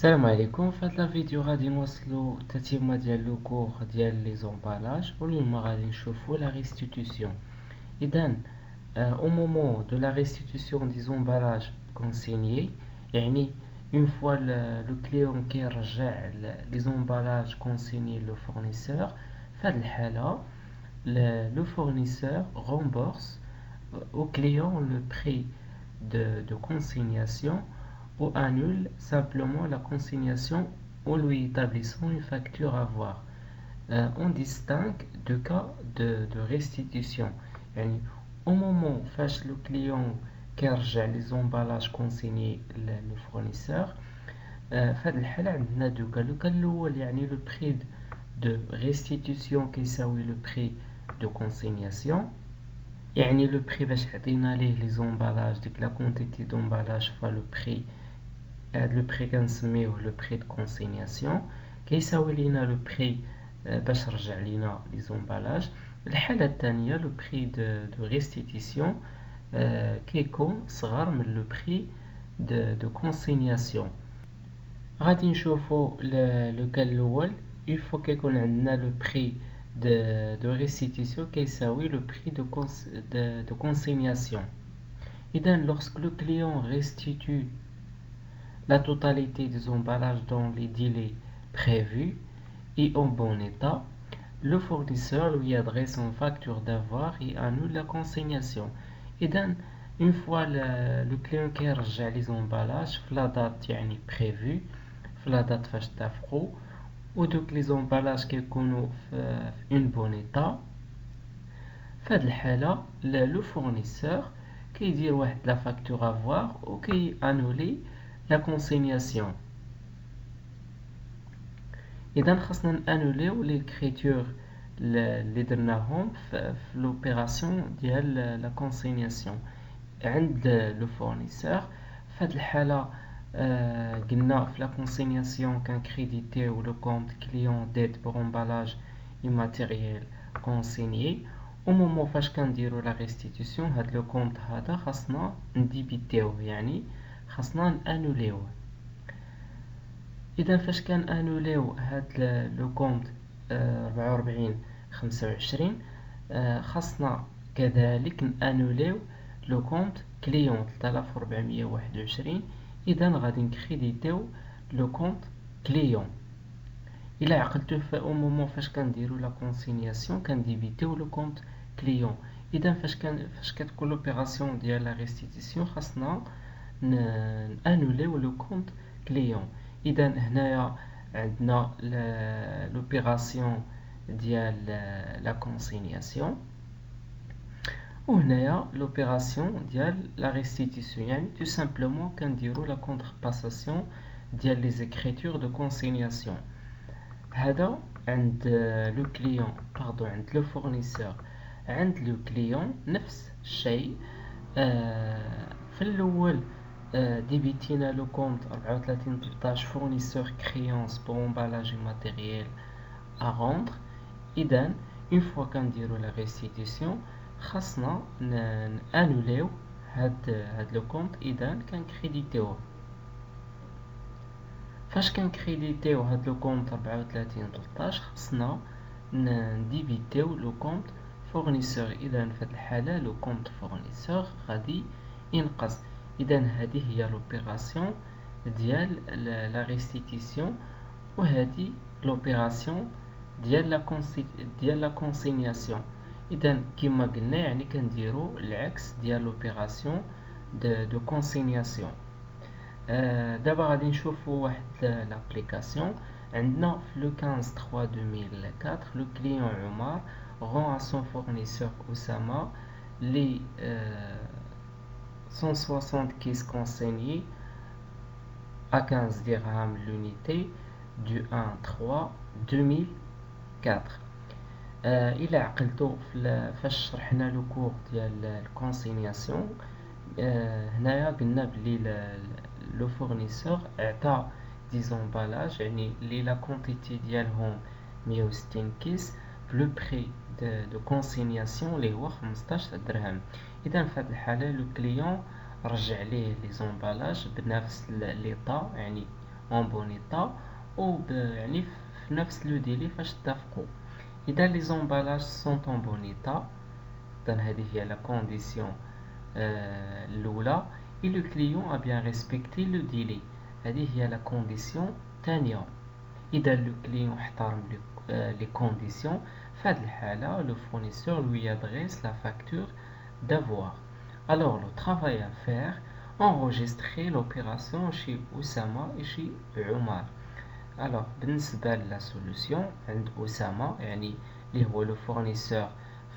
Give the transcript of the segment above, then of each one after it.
السلام عليكم. في هذا الفيديو غادي نوصلوا التتمه ديال لو كور ديال لي زومبالاج، واليوم غادي نشوفوا لا ريستيتيوشن. اذا au moment de la restitution des emballages consignés، يعني une fois le client كيرجع les emballages consignés le fournisseur، في هذه الحالة le fournisseur rembourse au client le prix de consignation ou annule simplement la consignation en lui établissant une facture à voir. On distingue deux cas de restitution. يعني au moment où le client كيرجع les emballages consignés le fournisseur، في هذه الحالة عندنا دو كا. لو كا الأول يعني le prix de restitution كيساوي le prix de consignation، يعني لو بري باش عطينا ليه لي زومبالاج، ديك لا كونتيتي دومبالاج فوا لو بري. هاد لو بري كنسميوه لو بري دو كونسينياسيون، كيساوي لينا لو بري باش رجع لينا لي زومبالاج. الحالة الثانية لو بري دو ريستيتيسيون كيكون صغر من لو بري دو كونسينياسيون. غادي نشوفو لو كان الاول. يفو كيكون عندنا لو بري de restitution كيساوي le prix de consignation. إذا lorsque le client restitue la totalité des emballages dans les délais prévus et en bon état, le fournisseur lui adresse une facture d'avoir et annule la consignation. إذا une fois le client كيرجع les emballages في la date يعني prévue، في la date فاش اتفقوا، ودوك لي زومبالاج كيكونوا في اون بون ايتا، في هاد الحالة لو فورنيسور كيدير واحد لا فاكتور افوار و كي انولي لا كونسينياسيون. اذا خاصنا نانوليو لي كريتور اللي درناهم في لوبيراسيون ديال لا كونسينياسيون عند لو فورنيسور. في هاد الحالة قلنا في لا كونسينياسيون كان كريديتيو لو كونت كليون ديت بور امبالاج immatériel consigné. au moment فاش كنديرو لا ريستيتيسيون هاد لو كونت هذا خاصنا نديبيتيوه، يعني خاصنا نانوليوه. اذا فاش كان انوليو هاد لو كونت 4425 خاصنا كذلك نانوليو لو كونت كليون 3421. اذا غادي نكريديتيو لو كونت كليون. الا عقلتو او مومون فاش كنديرو لا كونسينياسيون كنديبيتيو لو كونت كليون. اذا فاش كتكون لوبيراسيون ديال لا ريستيتيسيون خاصنا نانوليو لو كونت كليون. اذا هنايا عندنا لوبيراسيون ديال لا كونسينياسيون، وهنايا لوبيراسيون ديال لا ريستيتيسيون، يعني تو سامبلومون كنديرو لا كونترباساسيون ديال لي زيكريتور دو كونسينياسيون. هذا عند لو كليون عند لو فورنيسور. عند لو كليون نفس الشيء. في الاول ديبيتينا لو كونت 3413 فورنيسور كريونس بور امبالاج ماتيريال ا روندر. اذا اون فوا كنديرو لا ريستيتيسيون خاصنا نانوليو هاد لو كونت. اذا كنكريديتيوه. فاش كنكريديتيو هاد لو كونت 3413 خاصنا نديبيتيو لو كونت فورنيسور. اذا في هاد الحالة لو كونت فورنيسور غادي ينقص. اذا هذه هي لوبيراسيون ديال لا ريستيتيسيون، وهذه لوبيراسيون ديال لا كونسينياسيون. اذا كما قلنا يعني كنديرو العكس ديال لوبيراسيون دو كونسينياسيون. دابا غادي نشوفوا واحد لابليكاسيون. عندنا في لو 15/3/2004 لو كليون عمر rend à son fournisseur Oussama les 160 caisses consignées à 15 dirhams l'unité du 1/3/2004. الى عقلتو فاش شرحنا لو كور ديال الكونسينياسيون، هنايا قلنا بلي لو فورنيسور عطا دي زومبالاج يعني لي لا كونتيتي ديالهم 160 كيس بلو بري دو كونسينياسيون اللي هو 15 درهم. اذا في هذه الحاله لو كليون رجع ليه لي زومبالاج بنفس ليطا، يعني اون بون ايتا يعني في نفس لو ديلي فاش اتفقوا. اذا لي زومبالاج سون اون بون ايتا، اذا هذه هي لا كونديسيون الاولى. et le client a bien respecté le délai، هذه هي لا كونديسيون الثانيه. اذا لو كليون احترم لي كونديسيون، في هذه الحاله لو فورنيسور lui adresse la facture d'avoir. Alors le travail à faire: enregistrer l'opération chez Oussama et chez Omar. Alors بالنسبه لا سوليوشن عند أسامة يعني اللي هو لو فورنيسور،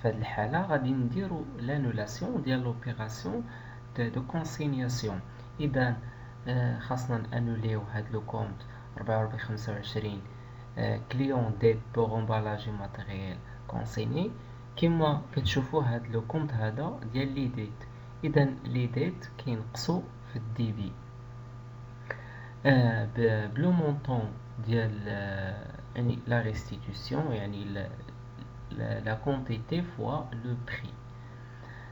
في هذه الحاله غادي نديرو لانولاسيون ديال لوبيراسيون دو كونسينياسيون. اذا خاصنا نانوليو هاد لو كونت 4425 كليون ديت بوغ امبالاج ماتيريال كونسيني. كما كتشوفوا هاد لو كونت هذا ديال لي ديت، اذا لي ديت كينقصوا في الدي بي بلو مونطون ديال يعني لا ريستيتيوسيون، يعني لا كونتيتي فوا لو بري.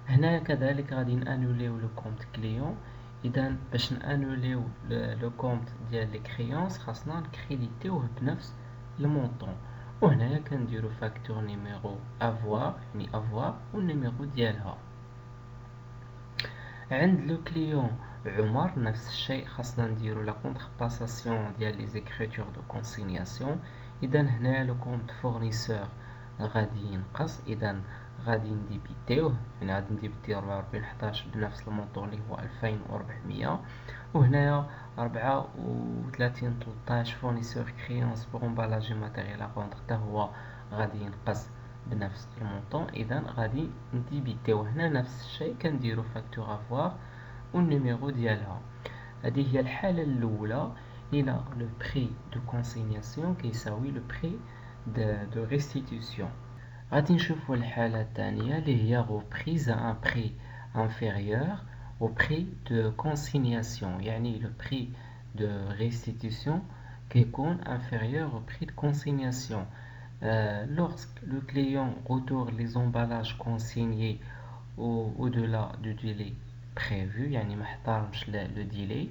هنا كذلك غادي نانوليو لو كونت كليون. اذا باش نانوليو لو كونت ديال لي كريونس خاصنا نكريديتيوه بنفس المونطون، وهنايا كنديرو فاكتور نيميرو افوار يعني افوار والنيميرو ديالها. عند لو كليون عمر نفس الشيء، خاصنا نديرو لا كونترباساسيون ديال لي زيكريتور دو كونسينياسيون. اذا هنا لو كونت فورنيسور غادي ينقص، اذا غادي نديبيتيوه، يعني غادي نديبيتيو 4411 بنفس المونطون اللي هو 2400. وهنايا 34 13 فورنيسور كريونس بوغ امبالاج ماتيريال ا روندر حتى هو غادي ينقص بنفس المونطون، اذا غادي نديبيتيو هنا نفس الشيء كنديرو فاكتور افوار والنيميرو ديالها. هذه هي الحالة الأولى إلى لو بري دو كونسينياسيون كيساوي لو بري دو ريستيتيوسيون. غادي نشوفو الحالة الثانية اللي هي غوبريز ان بري انفيريور au prix de consignation، يعني le prix de restitution كيكون inférieur au prix de consignation. Lorsque le client retourne les emballages consignés au-delà du délai prévu، يعني ما احترمش le délai،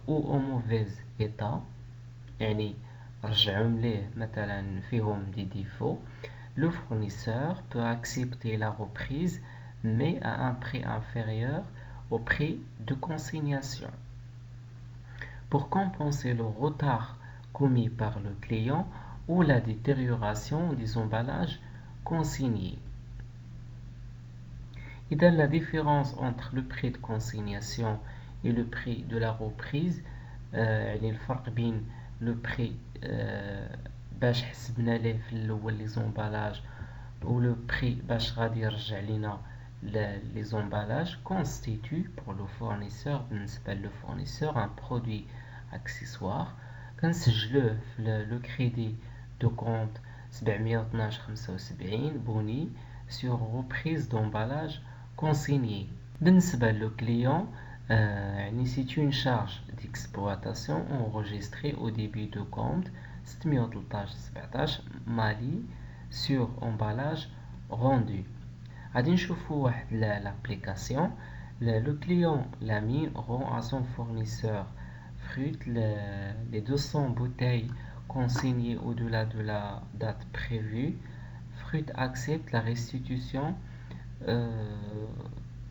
ou au mauvais état، يعني رجعهم ليه مثلا فيهم des défauts، le fournisseur peut accepter la reprise mais à un prix inférieur au prix de consignation. Pour compenser le retard commis par le client ou la détérioration des emballages consignés. Et dans la différence entre le prix de consignation et le prix de la reprise، يعني الفرق بين le prix باش حسبنا ليه في الاول لي زومبالاج و le prix باش غادي يرجع لينا les emballages constituent pour le fournisseur بالنسبة لو fournisseur un produit accessoire. كنسجلوه في le crédit de compte 712 بوني sur reprise d'emballage consigné. بالنسبة لو client يعني c'est une charge d'exploitation enregistrée au début de compte 613 Mali sur emballage rendu. غادي نشوفوا واحد l'application. Le client Lamine rend à son fournisseur Fruit les 200 bouteilles consignées au-delà de la date prévue. Fruit accepte la restitution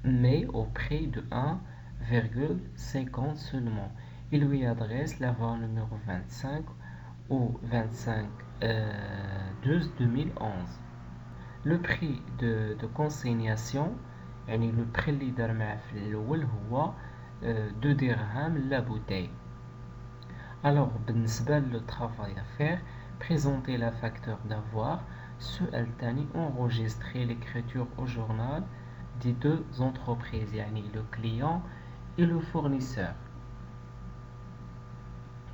mais au prix de 1,50 seulement. Il lui adresse l'aval numéro 25 au 25 12 2011. Le prix de consignation يعني le prix اللي دار معاه في الأول هو 2 درهم لا bouteille. Alors بالنسبة le travail à faire: présenter la facture d'avoir. سؤال تاني: enregistrer l'écriture au journal des deux entreprises، يعني le client et le fournisseur.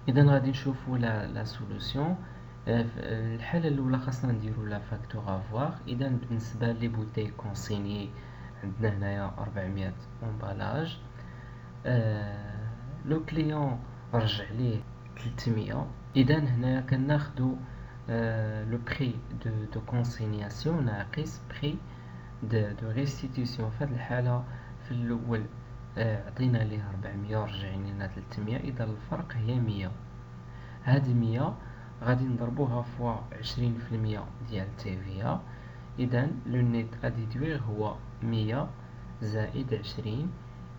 إذا غادي نشوفوا la solution. الحالة الأولى خاصنا نديرو لا فاكتور افوار. إذا بالنسبة لي بوتي كونسيني عندنا هنايا 400 امبالاج، لو كليون رجع ليه 300. إذا هنايا كناخدو لو بري دو كونسينياسيون ناقص بري دو ريستيتيوسيون. في هاد الحالة في الأول عطينا ليه 400 ورجعني لنا 300، اذا الفرق هي 100. هاد 100 غادي نضربوها فوا 20% ديال تيفيا، اذا لو نيت ا ديدوير هو 100 زائد 20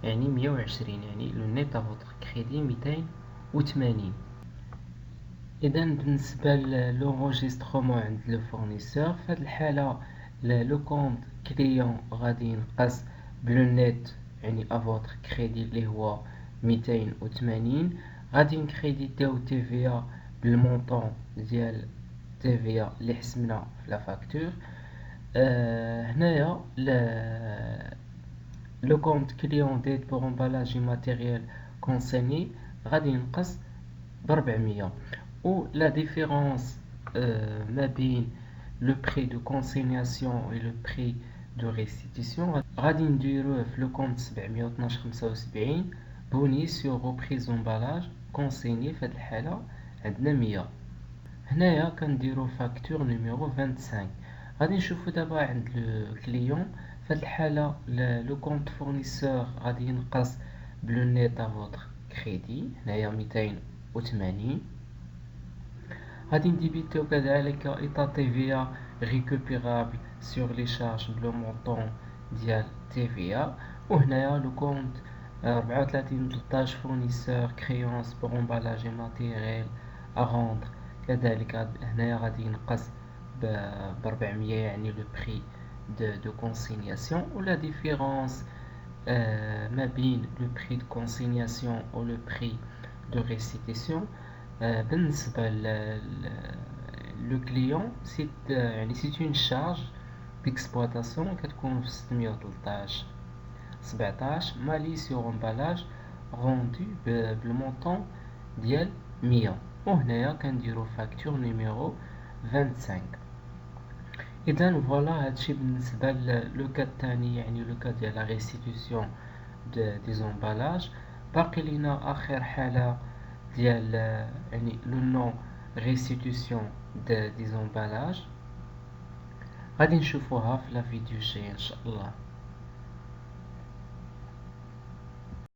يعني 120، يعني لو نيت ا فوتر كريدي 280. اذا بالنسبه لونغوجيسترومون عند لو فورنيسور، في هاد الحاله لو كونت كليون غادي ينقص بلو نيت يعني ا فوتر كريدي اللي هو 280. غادي نكريديتيو تيفيا بالمونطون ديال تيفيا اللي حسبنا في لا فاكتور. هنايا لو كونت كليون ديت بور امبالاج ماتيريال كونسيني غادي ينقص ب400. و لا ديفيرونس ما بين لو بري دو كونسينياسيون و لو بري دو ريستيتيسيون غادي نديروه في لو كونت 712.75 بوني سور روبريز امبالاج كونسيني. في هاد الحالة عندنا 100. هنايا كنديرو فاكتور نيميرو 25. غادي نشوفو دابا عند لو كليون، في هاد الحالة لو كونت فورنيسور غادي ينقص بلو نيت ا فوتر كريدي، هنايا 280. غادي نديبيتيو كذلك ايطا تيفيا ريكوبيرابل سور لي شارج بلو مونطون ديال تيفيا. وهنايا لو كونت 3413 فورنيسور كريونس بور امبالاج ماتيريال ا روندر، كذلك هنايا غادي ينقص ب 400، يعني لو بري دو كونسينياسيون. ولا ديفيرونس ما بين لو بري دو كونسينياسيون و لو بري دو ريستيتيسيون بالنسبة لو كليون يعني سيت اون شارج ديكسبلوطاسيون كتكون في 613 17 مالي سور امبالاج روندو بالمونطون ديال 100. وهنايا كنديرو فاكتور نيميرو 25. اذا فوالا هادشي بالنسبه لو كا الثاني، يعني لو كا ديال لا ريستيتيسيون دي زومبالاج. باقي لينا اخر حاله ديال يعني لو نون ريستيتيسيون دي زومبالاج، غادي نشوفوها في لا فيديو الجايه ان شاء الله.